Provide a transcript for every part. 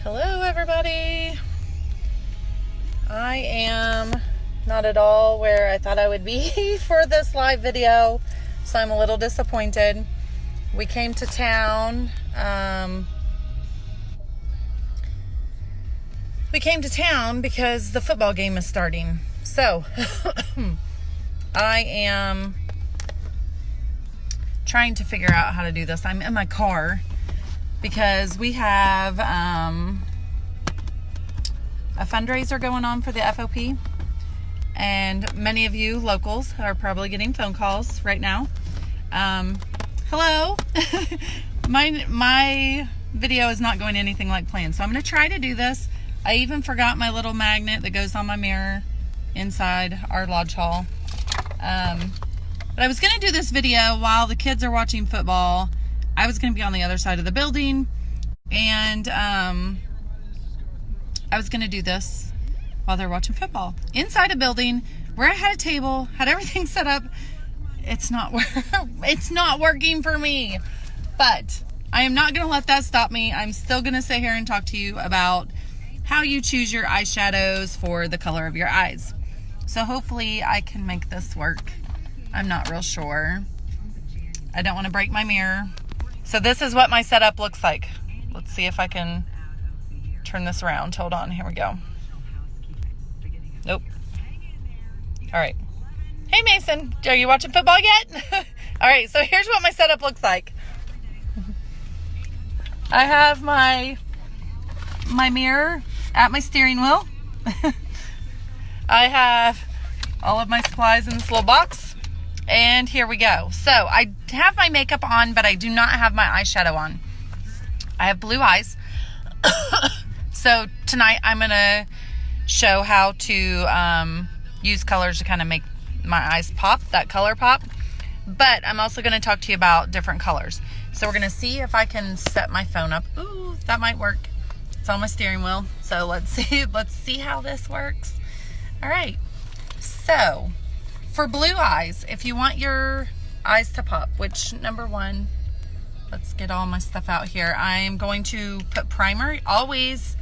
Hello everybody. I am not at all where I thought I would be for this live video, so I'm a little disappointed. We came to town. Because the football game is starting. So I am trying to figure out how to do this. I'm in my car because we have a fundraiser going on for the FOP, and many of you locals are probably getting phone calls right now. Hello. my video is not going anything like planned, so I'm going to try to do this. I even forgot my little magnet that goes on my mirror inside our lodge hall. But I was going to do this video while the kids are watching football. I was going to be on the other side of the building, and I was going to do this while they're watching football inside a building where I had a table, had everything set up. It's not working for me, but I am not going to let that stop me. I'm still going to sit here and talk to you about how you choose your eyeshadows for the color of your eyes. So hopefully I can make this work. I'm not real sure. I don't want to break my mirror. So this is what my setup looks like. Let's see if I can turn this around. Hold on, here we go. Nope. All right. Hey Mason, are you watching football yet? All right, so here's what my setup looks like. I have my mirror at my steering wheel. I have all of my supplies in this little box. And here we go. So I have my makeup on, but I do not have my eyeshadow on. I have blue eyes. So tonight I'm going to show how to use colors to kind of make my eyes pop, that color pop. But I'm also going to talk to you about different colors. So we're going to see if I can set my phone up. Ooh, that might work. It's on my steering wheel. So let's see how this works. All right. So for blue eyes, if you want your eyes to pop, which number one, let's get all my stuff out here. I'm going to put primer. Always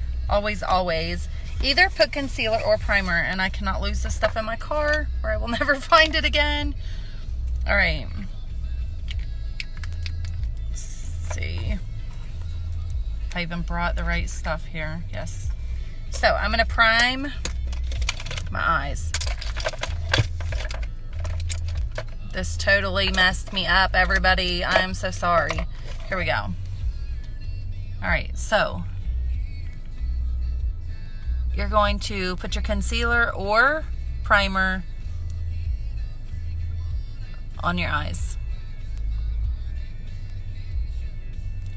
either put concealer or primer, and I cannot lose this stuff in my car or I will never find it again. All right. Let's see if I even brought the right stuff here. Yes. So I'm going to prime my eyes. This totally messed me up, everybody. I am so sorry. Here we go. All right, so you're going to put your concealer or primer on your eyes.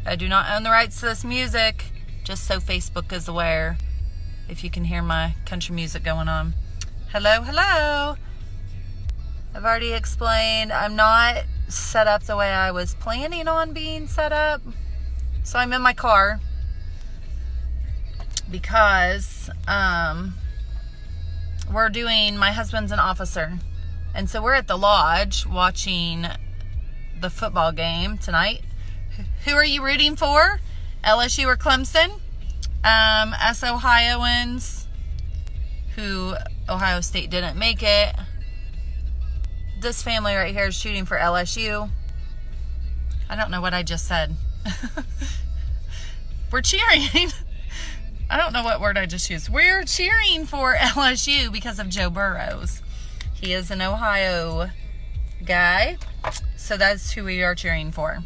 I do not own the rights to this music, just so Facebook is aware, if you can hear my country music going on. Hello, hello. I've already explained I'm not set up the way I was planning on being set up. So I'm in my car because my husband's an officer. And so we're at the lodge watching the football game tonight. Who are you rooting for? LSU or Clemson? Us Ohioans, who Ohio State didn't make it. This family right here is shooting for LSU. I don't know what I just said. We're cheering. I don't know what word I just used. We're cheering for LSU because of Joe Burrows. He is an Ohio guy. So that's who we are cheering for.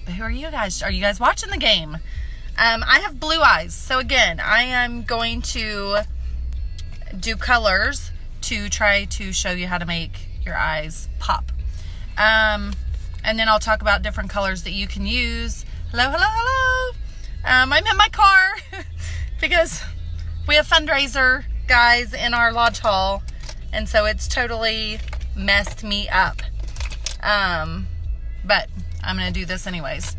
But who are you guys? Are you guys watching the game? I have blue eyes. So again, I am going to do colors to try to show you how to make your eyes pop. And then I'll talk about different colors that you can use. Hello, hello, hello. I'm in my car because we have fundraiser guys in our lodge hall, and so it's totally messed me up. But I'm going to do this anyways.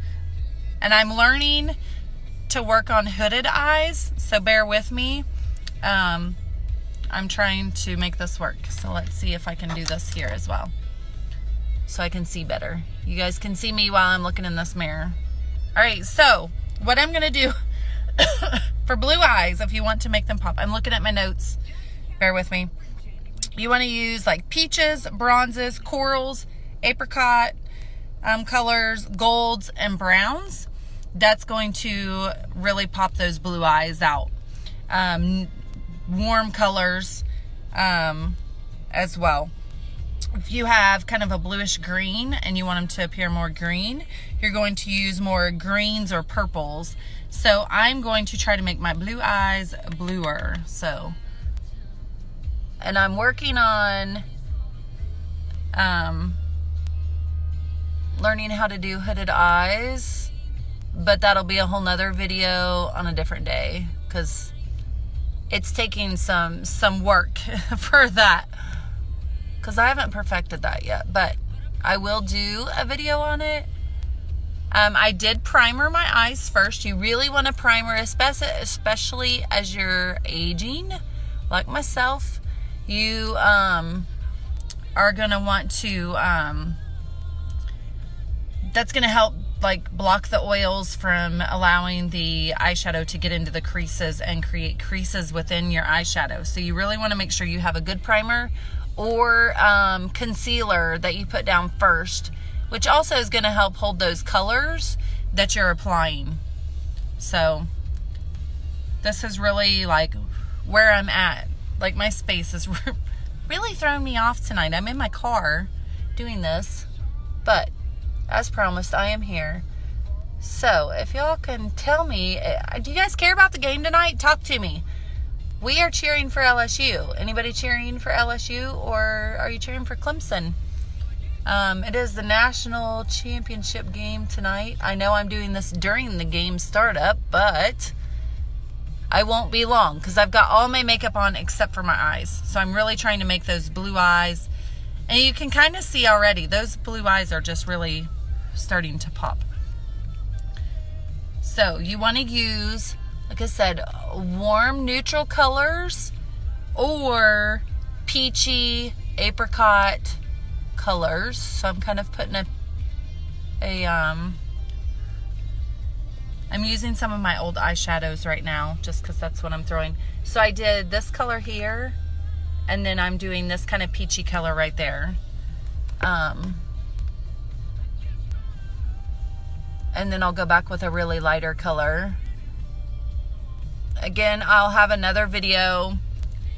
And I'm learning to work on hooded eyes, so bear with me. I'm trying to make this work. So let's see if I can do this here as well, so I can see better. You guys can see me while I'm looking in this mirror. All right, so what I'm gonna do For blue eyes, if you want to make them pop, I'm looking at my notes, bear with me. You want to use like peaches, bronzes, corals, apricot colors, golds, and browns. That's going to really pop those blue eyes out. Warm colors as well. If you have kind of a bluish green and you want them to appear more green, you're going to use more greens or purples. So I'm going to try to make my blue eyes bluer. So, and I'm working on learning how to do hooded eyes, but that'll be a whole nother video on a different day, because it's taking some work for that, because I haven't perfected that yet, but I will do a video on it. I did primer my eyes first. You really want to primer, especially as you're aging, like myself. You are going to want to, that's going to help like block the oils from allowing the eyeshadow to get into the creases and create creases within your eyeshadow. So you really want to make sure you have a good primer or concealer that you put down first, which also is going to help hold those colors that you're applying. So this is really like where I'm at. Like my space is really throwing me off tonight. I'm in my car doing this, but as promised, I am here. So if y'all can tell me, do you guys care about the game tonight? Talk to me. We are cheering for LSU. Anybody cheering for LSU, or are you cheering for Clemson? It is the national championship game tonight. I know I'm doing this during the game startup, but I won't be long because I've got all my makeup on except for my eyes. So I'm really trying to make those blue eyes. And you can kind of see already, those blue eyes are just really starting to pop. So you want to use, like I said, warm neutral colors or peachy apricot colors. So I'm kind of putting I'm using some of my old eyeshadows right now just because that's what I'm throwing. So I did this color here, and then I'm doing this kind of peachy color right there. And then I'll go back with a really lighter color. Again, I'll have another video.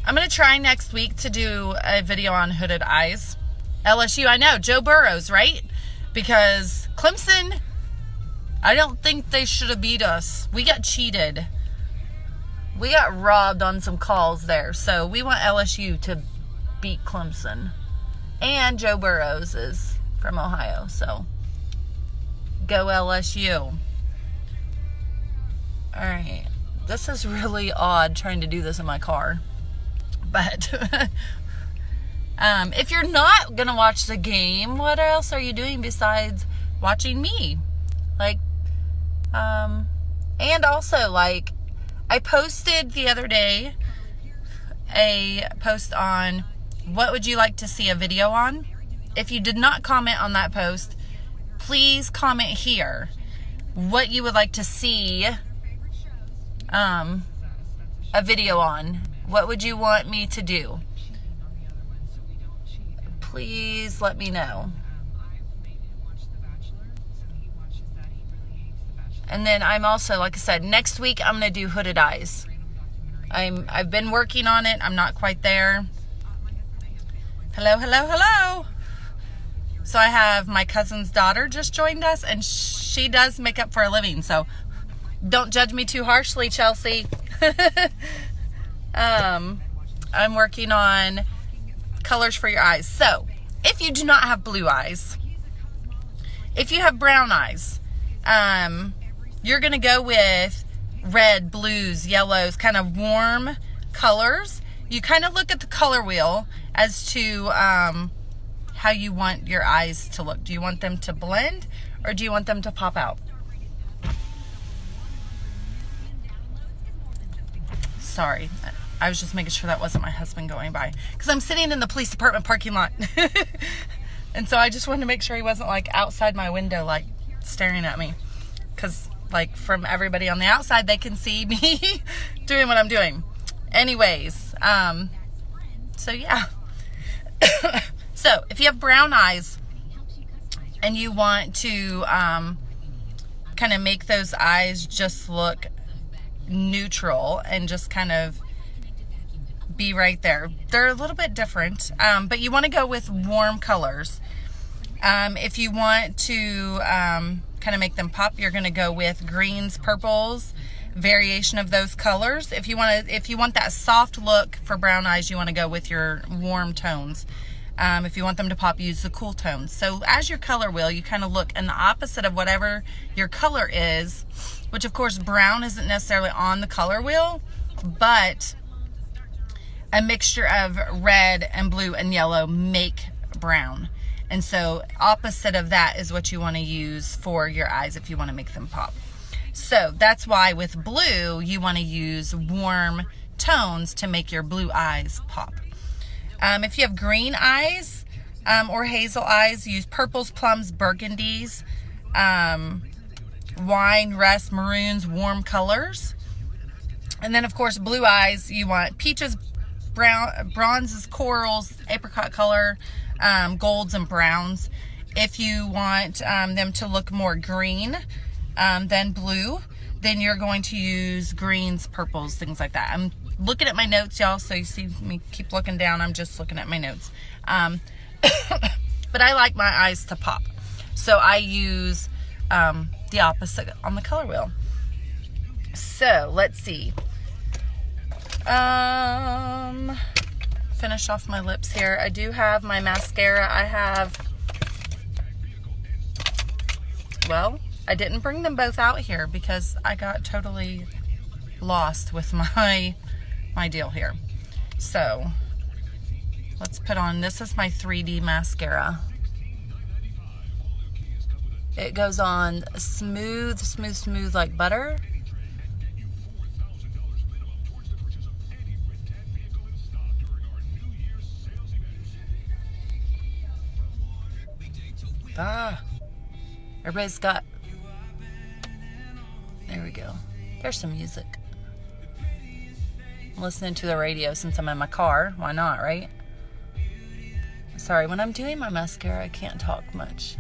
I'm going to try next week to do a video on hooded eyes. LSU, I know, Joe Burrows, right? Because Clemson, I don't think they should have beat us. We got cheated. We got robbed on some calls there. So we want LSU to beat Clemson. And Joe Burrows is from Ohio, so go LSU. Alright. This is really odd trying to do this in my car. But if you're not going to watch the game, what else are you doing besides watching me? Like, and also, like, I posted the other day a post on what would you like to see a video on. If you did not comment on that post, please comment here what you would like to see a video on. What would you want me to do? Please let me know. And then I'm also, like I said, next week I'm going to do hooded eyes. I've been working on it. I'm not quite there. Hello, hello, hello. So I have my cousin's daughter just joined us, and she does makeup for a living. So don't judge me too harshly, Chelsea. I'm working on colors for your eyes. So if you do not have blue eyes, if you have brown eyes, you're going to go with red, blues, yellows, kind of warm colors. You kind of look at the color wheel as to how you want your eyes to look. Do you want them to blend, or do you want them to pop out? Sorry, I was just making sure that wasn't my husband going by, because I'm sitting in the police department parking lot. And so I just wanted to make sure he wasn't like outside my window, like staring at me, because like from everybody on the outside, they can see me doing what I'm doing. Anyways, so yeah. So if you have brown eyes and you want to kind of make those eyes just look neutral and just kind of be right there, they're a little bit different, but you want to go with warm colors. If you want to kind of make them pop, you're going to go with greens, purples, variation of those colors. If you want that soft look for brown eyes, you want to go with your warm tones. If you want them to pop, use the cool tones. So as your color wheel, you kind of look in the opposite of whatever your color is, which of course brown isn't necessarily on the color wheel, but a mixture of red and blue and yellow make brown. And so opposite of that is what you want to use for your eyes if you want to make them pop. So that's why with blue, you want to use warm tones to make your blue eyes pop. If you have green eyes or hazel eyes, use purples, plums, burgundies, wine, rust, maroons, warm colors. And then of course blue eyes, you want peaches, bronzes, corals, apricot color, golds and browns. If you want them to look more green than blue, then you're going to use greens, purples, things like that. I'm looking at my notes, y'all, so you see me keep looking down. I'm just looking at my notes. But I like my eyes to pop, so I use the opposite on the color wheel. So let's see. Finish off my lips here. I do have my mascara. Well, I didn't bring them both out here because I got totally lost with my deal here. So let's put on, this is my 3D mascara. It goes on smooth like butter. Everybody's got, there we go. There's some music. I'm listening to the radio since I'm in my car. Why not, right? Sorry, when I'm doing my mascara, I can't talk much.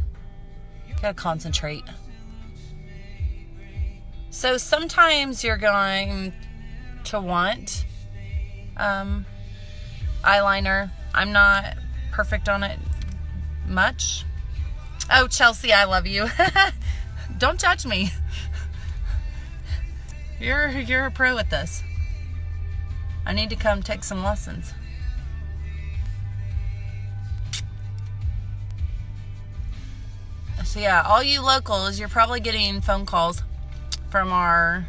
Gotta concentrate. So sometimes you're going to want eyeliner. I'm not perfect on it much. Oh, Chelsea, I love you. Don't judge me. You're a pro at this. I need to come take some lessons. So yeah, all you locals, you're probably getting phone calls from our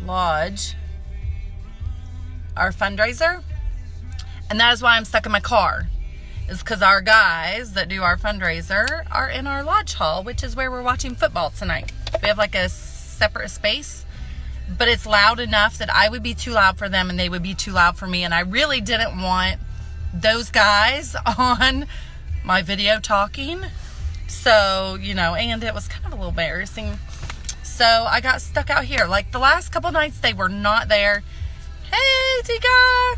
lodge, our fundraiser, and that is why I'm stuck in my car. Is because our guys that do our fundraiser are in our lodge hall, which is where we're watching football tonight. We have like a separate space, but it's loud enough that I would be too loud for them and they would be too loud for me, and I really didn't want those guys on my video talking. So, you know, and it was kind of a little embarrassing. So I got stuck out here. Like the last couple nights, they were not there. Hey, Tika.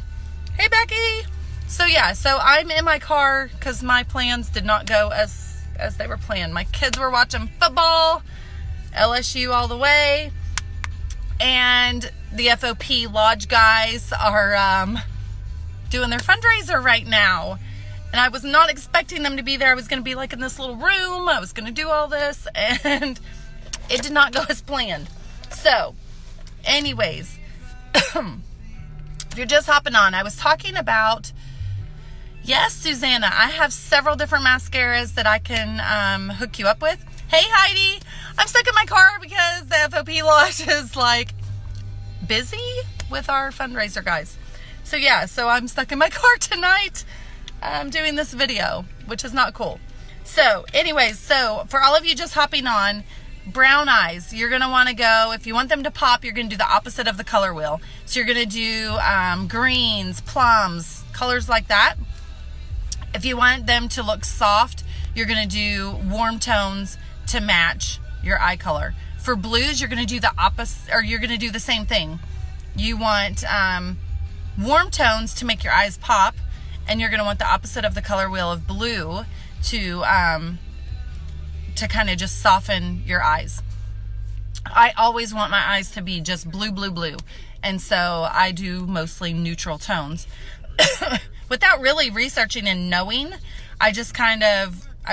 Hey, Becky. So yeah, so I'm in my car because my plans did not go as they were planned. My kids were watching football, LSU all the way, and the FOP Lodge guys are doing their fundraiser right now. And I was not expecting them to be there. I was going to be like in this little room. I was going to do all this, and it did not go as planned. So, anyways, if you're just hopping on, I was talking about, yes, Susanna, I have several different mascaras that I can hook you up with. Hey, Heidi, I'm stuck in my car because the FOP Lodge is like busy with our fundraiser guys. So yeah, so I'm stuck in my car tonight. I'm doing this video, which is not cool. So anyways, so for all of you just hopping on, brown eyes, you're going to want to go, if you want them to pop, you're going to do the opposite of the color wheel. So you're going to do greens, plums, colors like that. If you want them to look soft, you're going to do warm tones to match your eye color. For blues, you're going to do the opposite, or you're going to do the same thing. You want warm tones to make your eyes pop, and you're going to want the opposite of the color wheel of blue to kind of just soften your eyes. I always want my eyes to be just blue, blue, blue. And so I do mostly neutral tones. Without really researching and knowing, I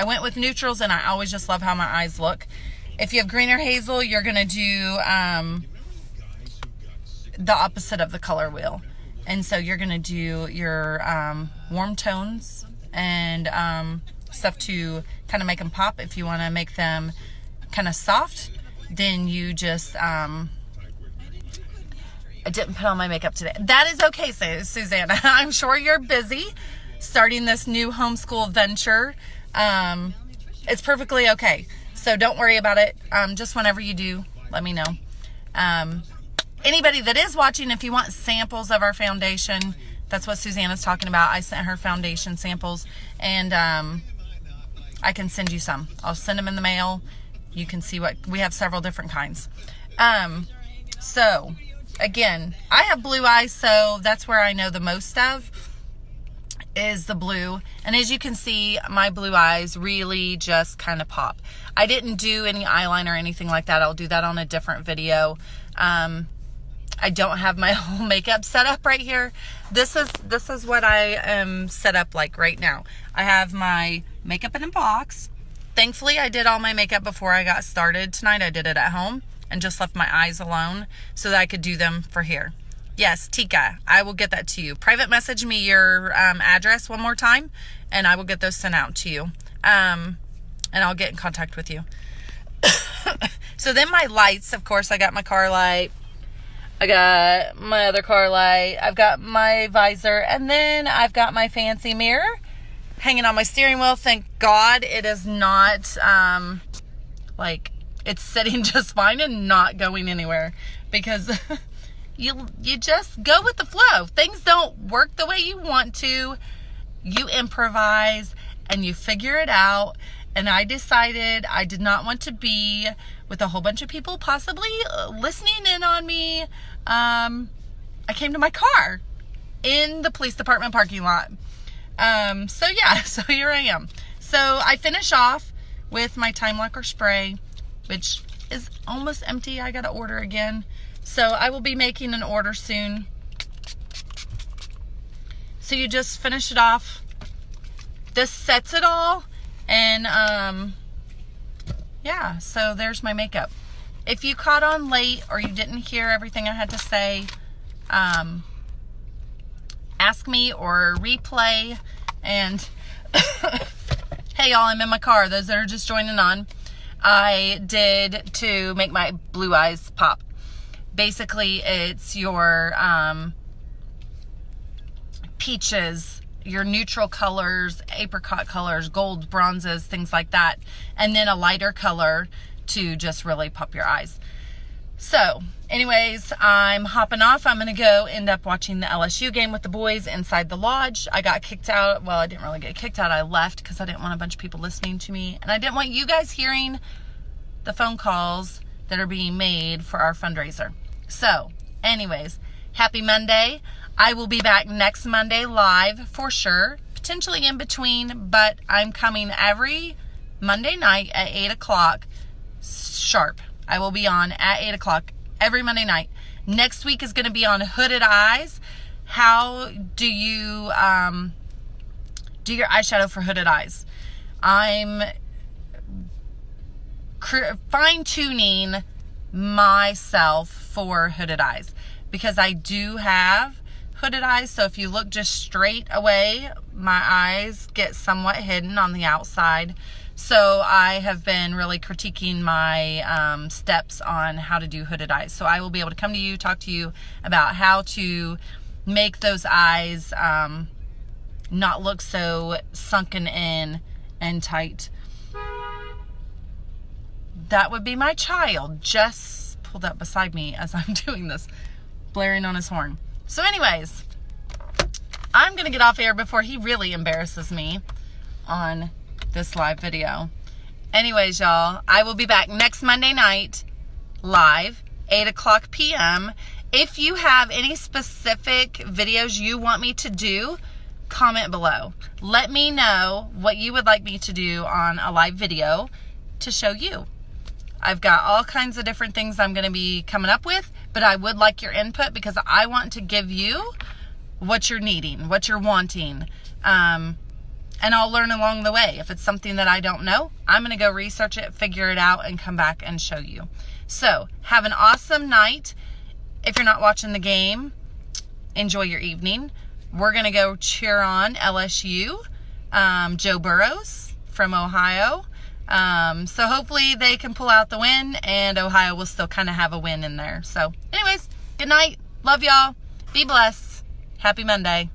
went with neutrals, and I always just love how my eyes look. If you have green or hazel, you're going to do the opposite of the color wheel. And so you're going to do your warm tones and stuff to kind of make them pop. If you want to make them kind of soft, then you just... I didn't put on my makeup today. That is okay, Susanna. I'm sure you're busy starting this new homeschool venture. It's perfectly okay. So don't worry about it. Just whenever you do, let me know. Anybody that is watching, if you want samples of our foundation, that's what Susanna's talking about. I sent her foundation samples, and I can send you some. I'll send them in the mail. You can see what we have, several different kinds. So again, I have blue eyes, so that's where I know the most of is the blue. And as you can see, my blue eyes really just kind of pop. I didn't do any eyeliner or anything like that. I'll do that on a different video. I don't have my whole makeup set up right here. This is what I am set up like right now. I have my makeup in a box. Thankfully, I did all my makeup before I got started tonight. I did it at home and just left my eyes alone so that I could do them for here. Yes, Tika, I will get that to you. Private message me your address one more time, and I will get those sent out to you. And I'll get in contact with you. So then my lights, of course, I got my car light. I got my other car light. I've got my visor. And then I've got my fancy mirror hanging on my steering wheel. Thank God it is not, it's sitting just fine and not going anywhere, because you just go with the flow. Things don't work the way you want to. You improvise and you figure it out. And I decided I did not want to be with a whole bunch of people possibly listening in on me. I came to my car in the police department parking lot. So yeah, so here I am. So I finish off with my Time Locker spray, which is almost empty. I gotta order again. So I will be making an order soon. So you just finish it off. This sets it all. And yeah, so there's my makeup. If you caught on late or you didn't hear everything I had to say, ask me or replay. And hey y'all, I'm in my car. Those that are just joining on, I did to make my blue eyes pop. Basically, it's your peaches, your neutral colors, apricot colors, gold, bronzes, things like that. And then a lighter color to just really pop your eyes. So anyways, I'm hopping off. I'm going to go end up watching the LSU game with the boys inside the lodge. I got kicked out. Well, I didn't really get kicked out. I left because I didn't want a bunch of people listening to me. And I didn't want you guys hearing the phone calls that are being made for our fundraiser. So anyways, happy Monday. I will be back next Monday live for sure, potentially in between, but I'm coming every Monday night at 8 o'clock sharp. I will be on at 8 o'clock every Monday night. Next week is going to be on hooded eyes. How do you do your eyeshadow for hooded eyes? I'm fine-tuning myself for hooded eyes because I do have hooded eyes. So if you look just straight away, my eyes get somewhat hidden on the outside. So I have been really critiquing my steps on how to do hooded eyes. So I will be able to come to you, talk to you about how to make those eyes not look so sunken in and tight. That would be my child just pulled up beside me as I'm doing this, blaring on his horn. So anyways, I'm going to get off air before he really embarrasses me on this live video. Anyways, y'all, I will be back next Monday night live, 8 o'clock p.m. If you have any specific videos you want me to do, comment below. Let me know what you would like me to do on a live video to show you. I've got all kinds of different things I'm going to be coming up with, but I would like your input because I want to give you what you're needing, what you're wanting. And I'll learn along the way. If it's something that I don't know, I'm going to go research it, figure it out, and come back and show you. So, have an awesome night. If you're not watching the game, enjoy your evening. We're going to go cheer on LSU, Joe Burrows from Ohio. So hopefully they can pull out the win, and Ohio will still kind of have a win in there. So anyways, good night. Love y'all. Be blessed. Happy Monday.